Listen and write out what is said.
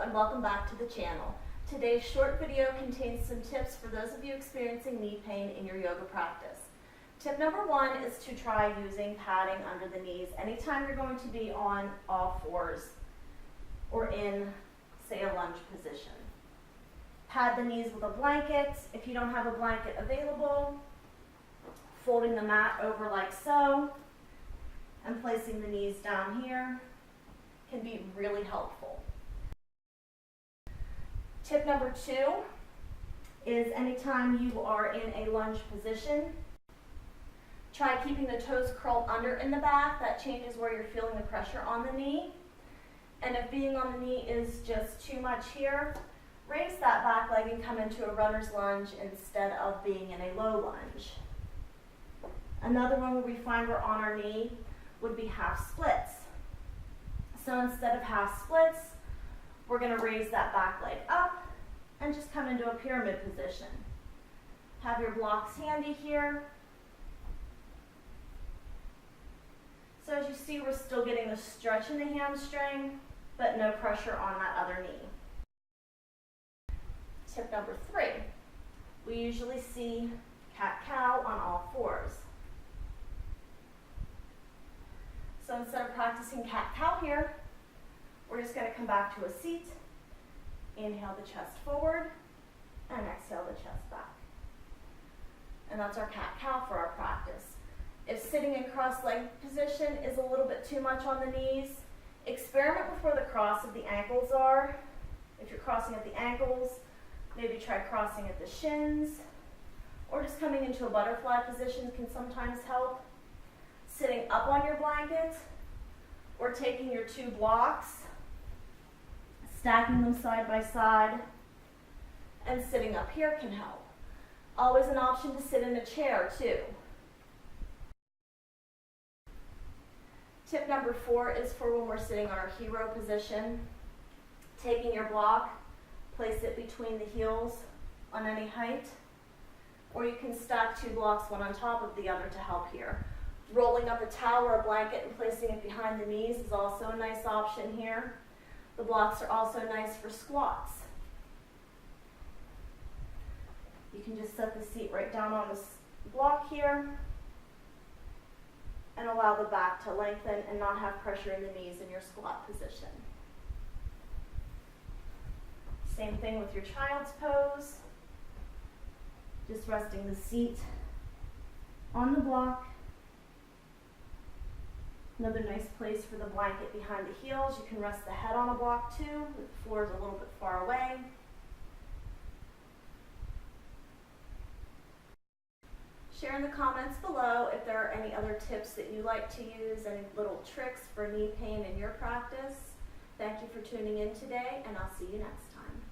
and welcome back to the channel. Today's short video contains some tips for those of you experiencing knee pain in your yoga practice. Tip number one is to try using padding under the knees anytime you're going to be on all fours or in, say, a lunge position. Pad the knees with a blanket. If you don't have a blanket available, folding the mat over like so and placing the knees down here can be really helpful. Tip number two is anytime you are in a lunge position, try keeping the toes curled under in the back. That changes where you're feeling the pressure on the knee. And if being on the knee is just too much here, raise that back leg and come into a runner's lunge instead of being in a low lunge. Another one where we find we're on our knee would be half splits. So instead of half splits, we're going to raise that back leg up and just come into a pyramid position. Have your blocks handy here. So as you see, we're still getting the stretch in the hamstring, but no pressure on that other knee. Tip number three, we usually see cat-cow on all fours. So instead of practicing cat-cow here, we're just going to come back to a seat, inhale the chest forward, and exhale the chest back. And that's our cat-cow for our practice. If sitting in cross-leg position is a little bit too much on the knees, experiment with where the cross of the ankles are. If you're crossing at the ankles, maybe try crossing at the shins, or just coming into a butterfly position can sometimes help. Sitting up on your blanket, or taking your two blocks, stacking them side by side, and sitting up here can help. Always an option to sit in a chair too. Tip number four is for when we're sitting on our hero position. Taking your block, place it between the heels on any height, or you can stack two blocks one on top of the other to help here. Rolling up a towel or a blanket and placing it behind the knees is also a nice option here. The blocks are also nice for squats. You can just set the seat right down on this block here and allow the back to lengthen and not have pressure in the knees in your squat position. Same thing with your child's pose. Just resting the seat on the block. Another nice place for the blanket behind the heels. You can rest the head on a block too. The floor is a little bit far away. Share in the comments below if there are any other tips that you like to use, any little tricks for knee pain in your practice. Thank you for tuning in today, and I'll see you next time.